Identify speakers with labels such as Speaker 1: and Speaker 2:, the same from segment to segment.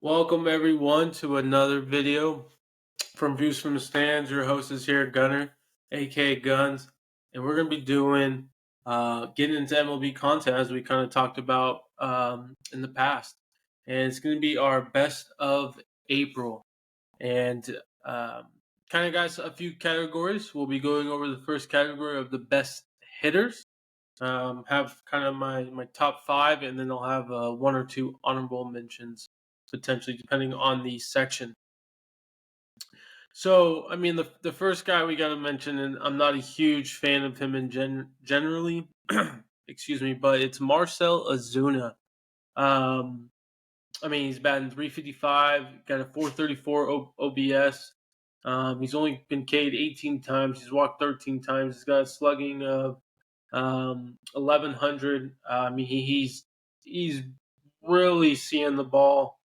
Speaker 1: Welcome everyone to another video from Views from the Stands. Your host is here, Gunner, aka Guns, and we're gonna be doing getting into MLB content as we kind of talked about in the past, and it's gonna be our best of April, and um, kind of got a few categories. We'll be going over the first category of the best hitters. Have kind of my top five, and then I'll have one or two honorable mentions potentially depending on the section. So, I mean, the first guy we got to mention, and I'm not a huge fan of him in generally, excuse me, but it's Marcel Azuna. Um, I mean, he's batting 355, got a 434 OBS. He's only been K'd 18 times. He's walked 13 times. He's got a slugging of 1100. I mean, he's really seeing the ball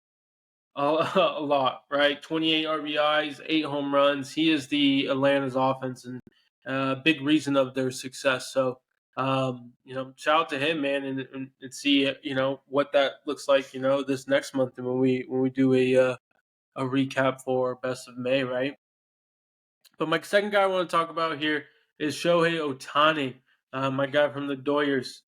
Speaker 1: a lot, right? 28 RBIs, 8 home runs. He is the Atlanta's offense and big reason of their success. So, shout out to him, man, and see what that looks like, this next month and when we do a recap for Best of May, right? But my second guy I want to talk about here is Shohei Ohtani, my guy from the Doyers.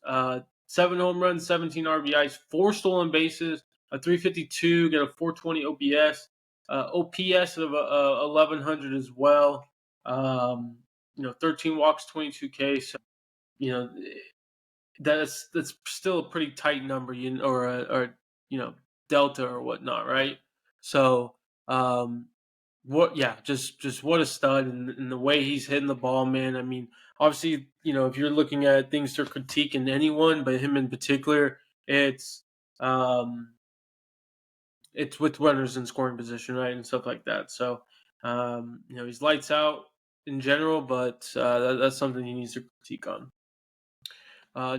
Speaker 1: 7 home runs, 17 RBIs, 4 stolen bases, a 352, got a 420 OPS, OPS of 1100 as well. 13 walks, 22 Ks. So, you know, that's still a pretty tight number, or delta or whatnot, right? So, just what a stud and the way he's hitting the ball, man. I mean, obviously, if you're looking at things to critique in anyone, but him in particular, um it's with runners in scoring position, right, and stuff like that. So, he's lights out in general, but that's something he needs to critique on.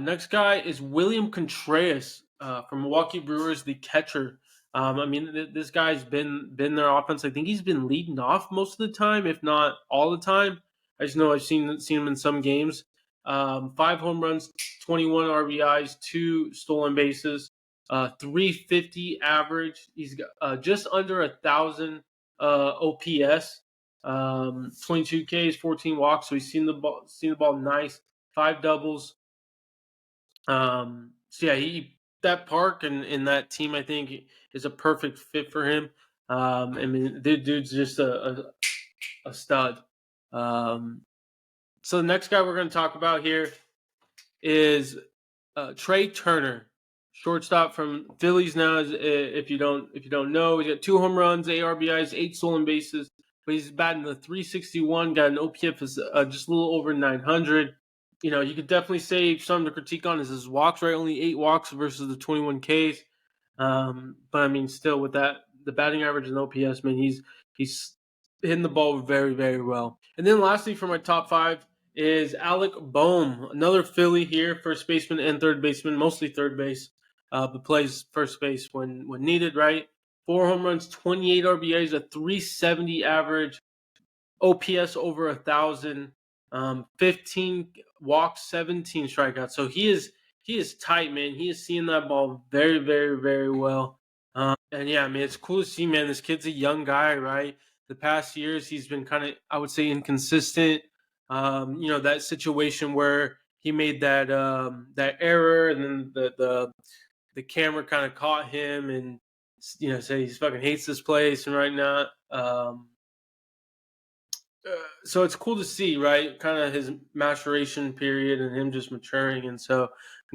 Speaker 1: Next guy is William Contreras from Milwaukee Brewers, the catcher. I mean, this guy's been their offense. I think he's been leading off most of the time, if not all the time. I just know I've seen him in some games. 5 home runs, 21 RBIs, 2 stolen bases, 350 average. He's got just under 1,000 OPS, 22 Ks, 14 walks. So he's seen the ball nice. 5 doubles. So yeah, that park and that team I think is a perfect fit for him. I mean, the dude's just a stud. Um, so the next guy we're going to talk about here is Trey Turner, shortstop from Phillies. Now, if you don't know, he's got 2 home runs, 8 RBIs, 8 stolen bases, but he's batting the 361, got an OPS just a little over 900. You could definitely say something to critique on is his walks, right? Only 8 walks versus the 21 Ks. But I mean, still with that, the batting average and OPS, man, he's hitting the ball very, very well. And then lastly, for my top five is Alec Bohm, another Philly here, first baseman and third baseman, mostly third base, but plays first base when needed, right? 4 home runs, 28 RBIs, a 370 average, OPS over 1,000, 15 walks, 17 strikeouts. So he is tight, man. He is seeing that ball very, very, very well. And yeah, I mean, it's cool to see, man. This kid's a young guy, right? The past years, he's been kind of, I would say, inconsistent. That situation where he made that error, and then the camera kind of caught him, and said he fucking hates this place and right now. So it's cool to see, right? Kind of his maturation period and him just maturing and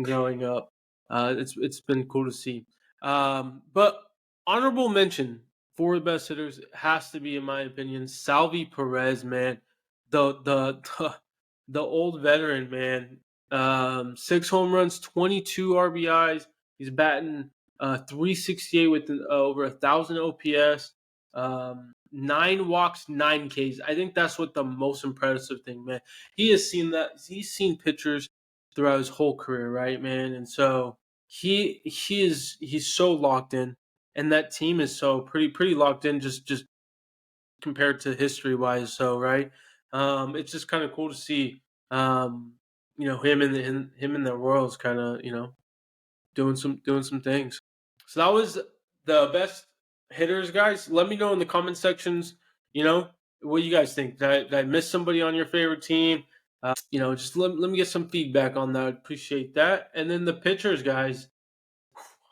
Speaker 1: growing up. It's been cool to see. But honorable mention for the best hitters has to be, in my opinion, Salvi Perez, man. The old veteran, man. 6 home runs, 22 RBIs. He's batting 368 with over 1,000 OPS. 9 walks, 9 Ks. I think that's what the most impressive thing, man. He has seen that. He's seen pitchers throughout his whole career, right, man? And so he's so locked in, and that team is so pretty locked in, just compared to history wise. So right, it's just kind of cool to see, him in the Royals kind of doing some things. So that was the best hitters, guys, let me know in the comment sections. You know, what you guys think? Did I miss somebody on your favorite team? Just let me get some feedback on that. Appreciate that. And then the pitchers, guys.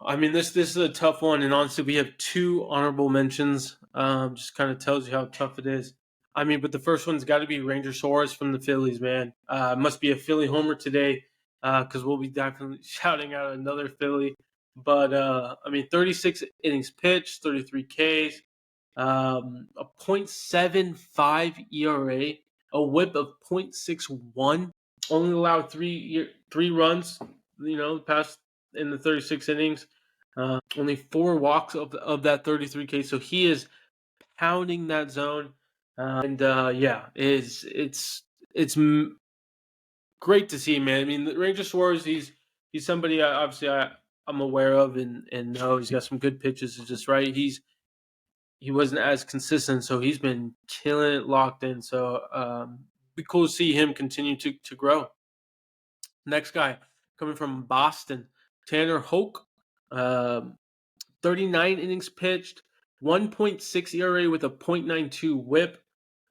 Speaker 1: I mean, this is a tough one, and honestly, we have two honorable mentions. Just kind of tells you how tough it is. I mean, but the first one's got to be Ranger Suarez from the Phillies, man. Must be a Philly homer today, because we'll be definitely shouting out another Philly. But I mean, 36 innings pitched, 33 Ks, a .75 ERA, a WHIP of .61. Only allowed three runs. Past in the 36 innings. Only four walks of that 33 K. So he is pounding that zone, and yeah, it's great to see, man. I mean, the Ranger Suarez, he's somebody I'm aware of and know he's got some good pitches. It's just right. He wasn't as consistent, so he's been killing it locked in. So be cool to see him continue to grow. Next guy coming from Boston, Tanner Hoke. Um, 39 innings pitched, 1.6 ERA with a .92 WHIP,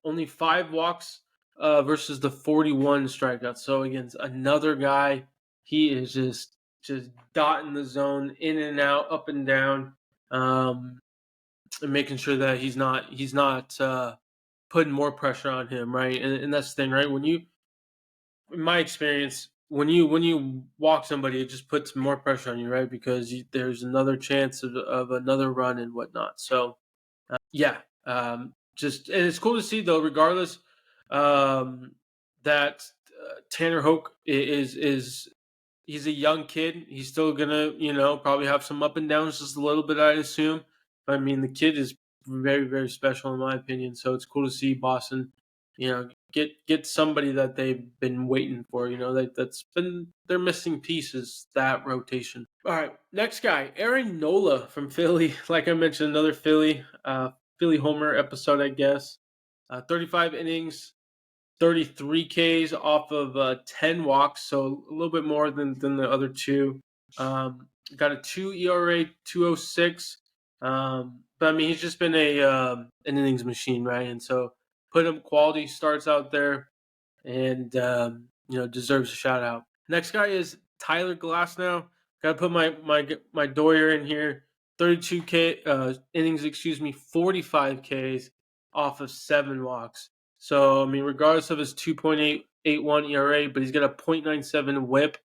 Speaker 1: only 5 walks versus the 41 strikeouts. So against another guy, he is just dotting the zone, in and out, up and down, and making sure that he's not putting more pressure on him, right? And that's the thing, right? In my experience, when you walk somebody, it just puts more pressure on you, right? Because there's another chance of another run and whatnot. So yeah, just and it's cool to see though, regardless, um, that Tanner Hoke is he's a young kid. He's still gonna, probably have some up and downs, just a little bit, I assume. But I mean, the kid is very, very special in my opinion. So it's cool to see Boston, get somebody that they've been waiting for. That's been their missing pieces, that rotation. All right, next guy, Aaron Nola from Philly. Like I mentioned, another Philly homer episode, I guess. 35 innings, 33 Ks off of 10 walks, so a little bit more than the other two. Got a 2 ERA, 206. But I mean, he's just been an innings machine, right? And so put him quality starts out there, and deserves a shout out. Next guy is Tyler Glasnow. Got to put my Doyer in here. 32 innings, 45 Ks off of 7 walks. So I mean, regardless of his 2.881 ERA, but he's got a .97 WHIP.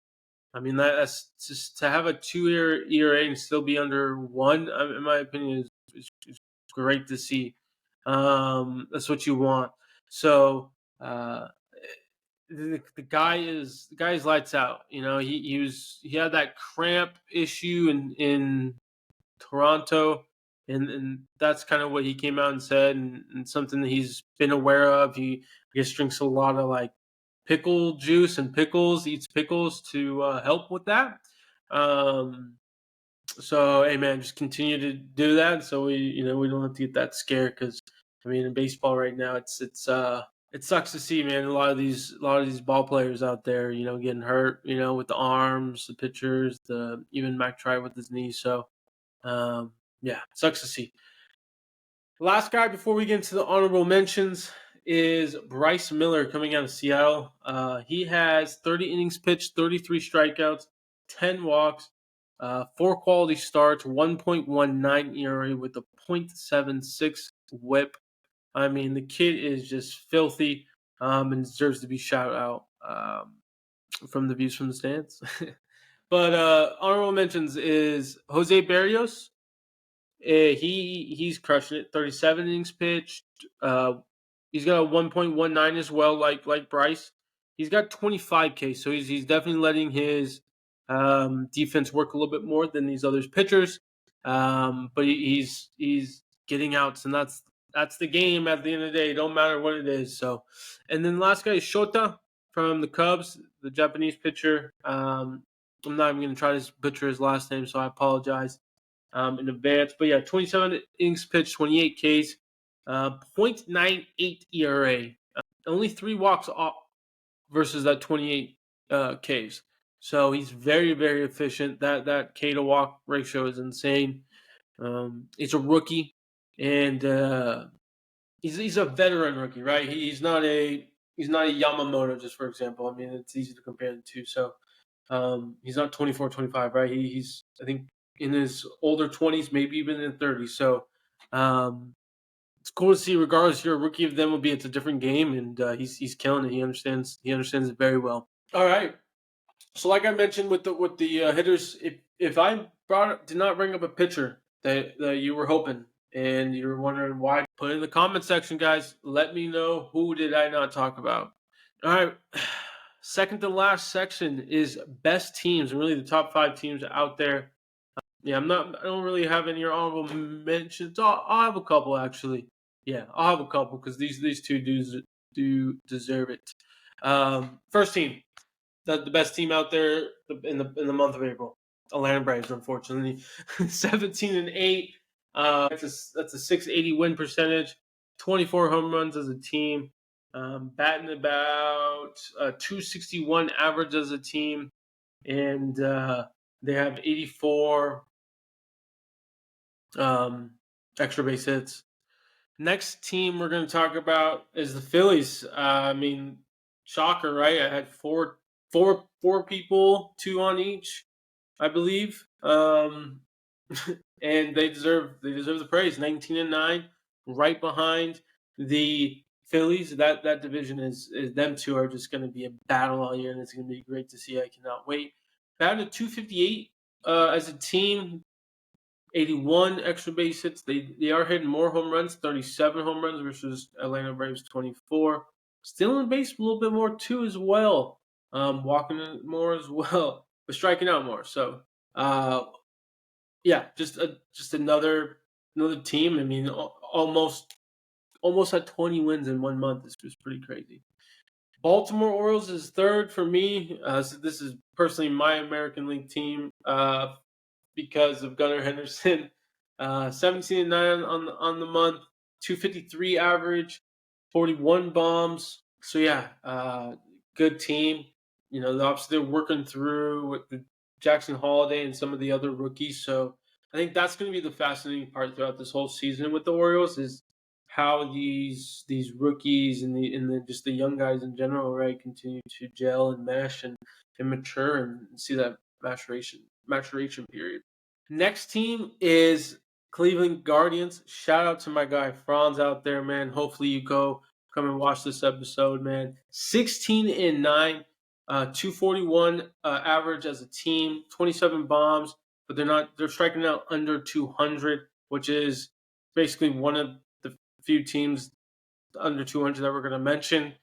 Speaker 1: I mean, that's just to have a 2-year ERA and still be under one. In my opinion, is great to see. That's what you want. So the guy is lights out. He had that cramp issue in Toronto, and that's kind of what he came out and said, and something that he's been aware of. He, I guess, drinks a lot of like pickle juice and pickles, eats pickles to help with that. Um, so hey man, just continue to do that, so we don't have to get that scared, because I mean in baseball right now it sucks to see, man. A lot of these ball players out there, getting hurt, with the arms, the pitchers, the even Mac Tribe with his knee. So yeah, sucks to see. Last guy before we get into the honorable mentions is Bryce Miller coming out of Seattle. He has 30 innings pitched, 33 strikeouts, 10 walks, 4 quality starts, 1.19 ERA with a .76 WHIP. I mean, the kid is just filthy, and deserves to be shouted out, from the views from the stands. But honorable mentions is Jose Barrios. He's crushing it. 37 innings pitched. He's got a 1.19 as well, like Bryce. He's got 25 K, so he's definitely letting his defense work a little bit more than these others pitchers. But he's getting outs, and that's the game at the end of the day. Don't matter what it is. So, and then the last guy is Shota from the Cubs, the Japanese pitcher. I'm not even going to try to butcher his last name, so I apologize in advance. But yeah, 27 innings pitched, 28 Ks, .98 ERA. Only 3 walks off versus that 28 Ks. So he's very, very efficient. That K to walk ratio is insane. He's a rookie, and he's a veteran rookie, right? He's not a Yamamoto, just for example. I mean, it's easy to compare the two. So he's not 24, 25, right? He's I think in his older 20s, maybe even in 30s. So um, it's cool to see. Regardless, you're a rookie of them will be. It's a different game, and he's killing it. He understands it very well. All right. So, like I mentioned with the hitters, if I did not bring up a pitcher that you were hoping and you're wondering why, put it in the comment section, guys. Let me know who did I not talk about. All right. Second to last section is best teams, and really the top 5 teams out there. Yeah, I don't really have any honorable mentions. I'll have a couple actually. Yeah, I'll have a couple because these two do deserve it. First team, the best team out there in the month of April. Atlanta Braves, unfortunately, 17-8. That's a 680 win percentage, 24 home runs as a team, batting about 261 average as a team, and they have 84 um, extra base hits. Next team we're going to talk about is the Phillies. I mean, shocker, right? I had four people, two on each, I believe, and they deserve the praise. 19-9, right behind the Phillies. That division is them two are just going to be a battle all year, and it's going to be great to see. I cannot wait. Batting at 258 as a team. 81 extra base hits. They are hitting more home runs, 37 home runs versus Atlanta Braves 24. Stealing base a little bit more too as well. Walking more as well, but striking out more. So uh, yeah, just another team. I mean, almost had 20 wins in 1 month. It's just pretty crazy. Baltimore Orioles is third for me. So this is personally my American League team. Because of Gunnar Henderson. 17-9 on the month, 253 average, 41 bombs. So yeah, good team. Obviously they're working through with the Jackson Holiday and some of the other rookies. So I think that's going to be the fascinating part throughout this whole season with the Orioles is how these rookies and just the young guys in general, right, continue to gel and mesh and mature and see that maturation period. Next team is Cleveland Guardians. Shout out to my guy Franz out there, man. Hopefully you come and watch this episode, man. 16-9, 241 average as a team, 27 bombs, but they're striking out under 200, which is basically one of the few teams under 200 that we're going to mention.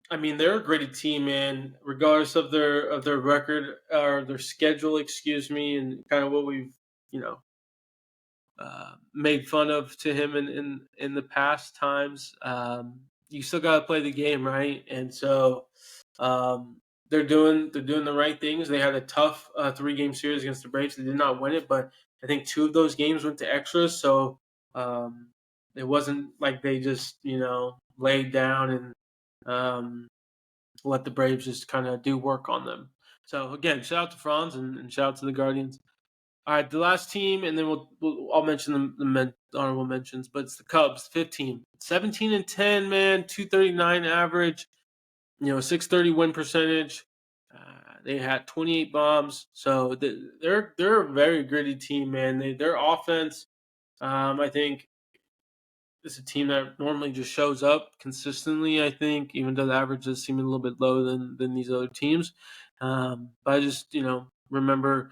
Speaker 1: I mean, they're a gritty team, man. Regardless of their record or their schedule, excuse me, and kind of what we've you know made fun of to him in the past times. You still got to play the game, right? And so um, they're doing the right things. They had a tough 3-game series against the Braves. They did not win it, but I think 2 of those games went to extras. So um, it wasn't like they just laid down and let the Braves just kind of do work on them. So again, shout out to Franz and shout out to the Guardians. All right, the last team, and then I'll mention the honorable mentions, but it's the Cubs, 15, 17-10, man, 239 average, 630 win percentage. They had 28 bombs, so they're a very gritty team, man. Their offense, I think, is a team that normally just shows up consistently. I think, even though the average does seem a little bit low than these other teams, but I just remember.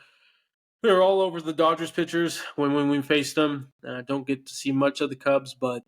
Speaker 1: We were all over the Dodgers pitchers when we faced them. Don't get to see much of the Cubs, but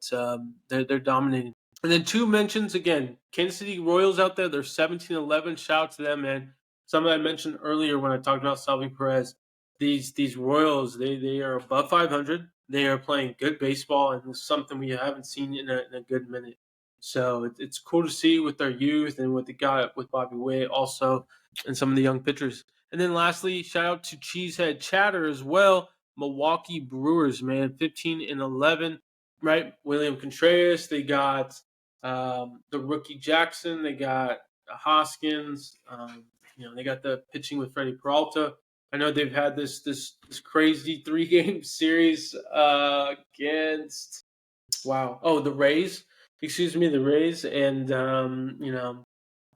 Speaker 1: they're dominating. And then 2 mentions again, Kansas City Royals out there. They're 17-11. Shout out to them, man. Some I mentioned earlier when I talked about Salvi Perez. These Royals, they are above 500. They are playing good baseball, and it's something we haven't seen in a good minute. So it's cool to see with their youth and what they got with Bobby Witt also, and some of the young pitchers. And then lastly, shout out to Cheesehead Chatter as well. Milwaukee Brewers, man, 15-11. Right, William Contreras. They got the rookie Jackson. They got Hoskins. They got the pitching with Freddie Peralta. I know they've had this crazy 3-game series against the Rays. Excuse me, the Rays, and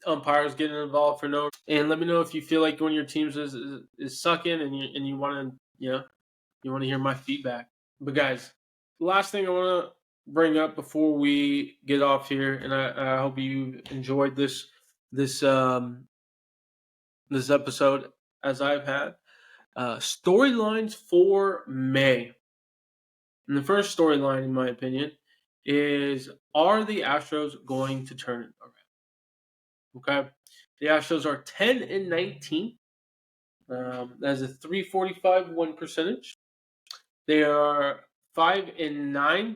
Speaker 1: umpires getting involved for no. And let me know if you feel like one of your teams is sucking, and you want to you want to hear my feedback. But guys, last thing I want to bring up before we get off here, and I hope you enjoyed this this episode as I've had storylines for May. And the first storyline, in my opinion, is: are the Astros going to turn it around? Okay, the Astros are 10-19. That is a 345 win percentage. They are 5-9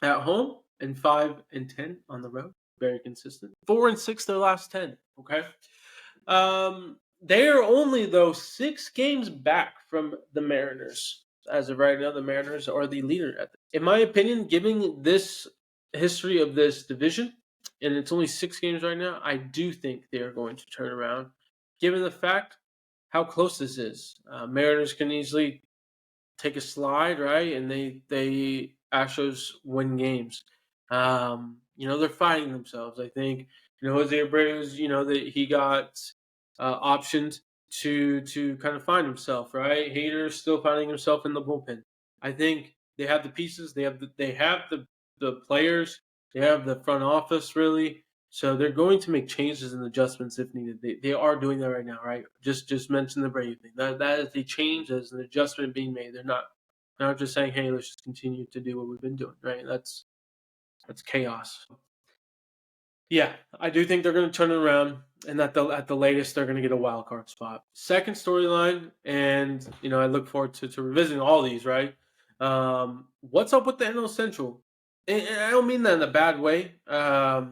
Speaker 1: at home and 5-10 on the road. Very consistent. 4-6 their last 10. Okay. They are only though 6 games back from the Mariners. As of right now, the Mariners are the leader in my opinion, given this history of this division, and it's only 6 games right now, I do think they are going to turn around. Given the fact how close this is, Mariners can easily take a slide, right? And they Astros win games. They're fighting themselves. I think Jose Abreu's, that he got optioned to kind of find himself, right? Hader's still finding himself in the bullpen. I think they have the pieces. They have the players. They have the front office, really. So they're going to make changes and adjustments if needed. They are doing that right now, right? Just mention the Brady thing. That is a change, as an adjustment being made. They're not just saying, hey, let's just continue to do what we've been doing, right? That's chaos. Yeah, I do think they're going to turn it around, and at the latest, they're going to get a wild card spot. Second storyline, and I look forward to revisiting all these. Right? What's up with the NL Central? And I don't mean that in a bad way. I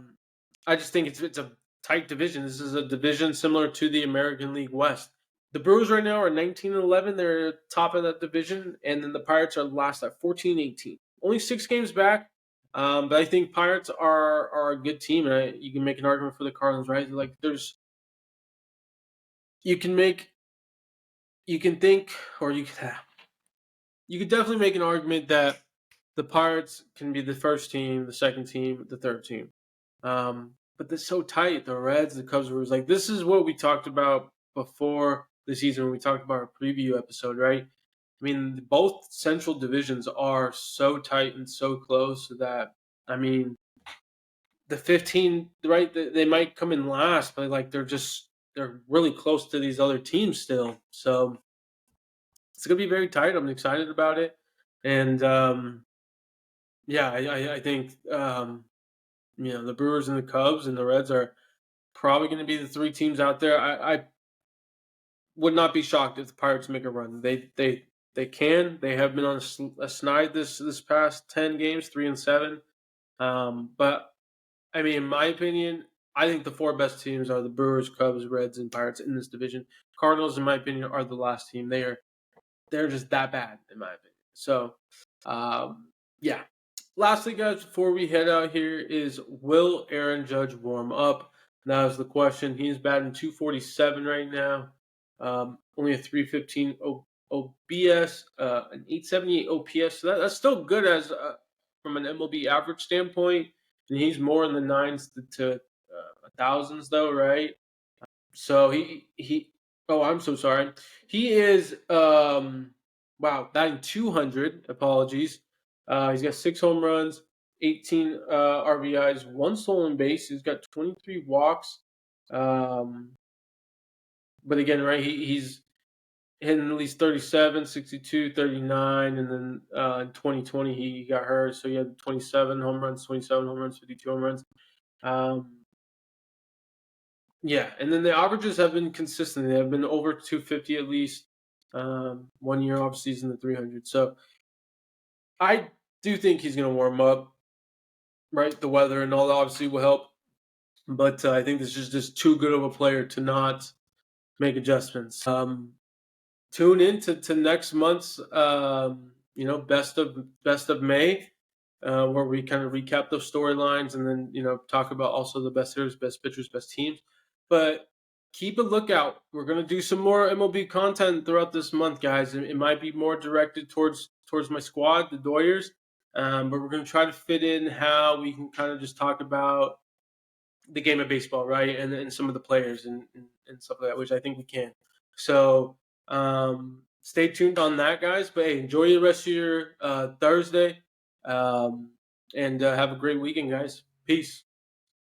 Speaker 1: just think it's a tight division. This is a division similar to the American League West. The Brewers right now are 19-11. They're top of that division, and then the Pirates are last at 14-18. Only 6 games back. But I think Pirates are a good team, and you can make an argument for the Cardinals, right? Like you can think, or you could definitely make an argument that the Pirates can be the first team, the second team, the third team. But they're so tight. The Reds, the Cubs, Brewers. Like, this is what we talked about before the season when we talked about our preview episode, right? I mean, both central divisions are so tight and so close that, I mean, the 15, right, they might come in last, but like they're really close to these other teams still. So it's going to be very tight. I'm excited about it. And I think the Brewers and the Cubs and the Reds are probably going to be the 3 teams out there. I would not be shocked if the Pirates make a run. They can. They have been on a snide this past 10 games, 3-7. But I mean, in my opinion, I think the 4 best teams are the Brewers, Cubs, Reds, and Pirates in this division. Cardinals, in my opinion, are the last team. They're just that bad, in my opinion. So, yeah. Lastly, guys, before we head out here, is will Aaron Judge warm up? That is the question. He's batting .247 right now. Only a 315 OBS, an 878 OPS. So that's still good as from an MLB average standpoint. And he's more in the 9s to 1000s, though, right? So he. Oh, I'm so sorry. He is batting 200. Apologies. He's got 6 home runs, 18 RBIs, 1 stolen base. He's got 23 walks. But again, right, he's hitting at least 37, 62, 39, and then in 2020 he got hurt, so he had 27 home runs, 52 home runs. And then the averages have been consistent. They have been over 250 at least. 1 year off season the 300. So I do think he's going to warm up. Right, the weather and all that obviously will help, but I think this is just too good of a player to not make adjustments. Tune in to next month's best of May, where we kind of recap those storylines and then talk about also the best hitters, best pitchers, best teams. But keep a lookout. We're gonna do some more MLB content throughout this month, guys. It might be more directed towards my squad, the Doyers, but we're gonna try to fit in how we can kind of just talk about the game of baseball, right? And some of the players and stuff like that, which I think we can. So stay tuned on that, guys. But hey, enjoy the rest of your Thursday, um, and have a great weekend, guys. Peace.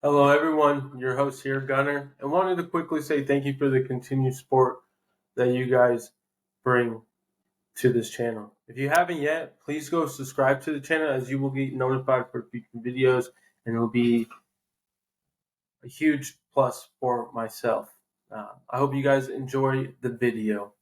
Speaker 1: Hello, everyone. Your host here, Gunner, and wanted to quickly say thank you for the continued support that you guys bring to this channel. If you haven't yet, please go subscribe to the channel, as you will get notified for future videos, and it will be a huge plus for myself. I hope you guys enjoy the video.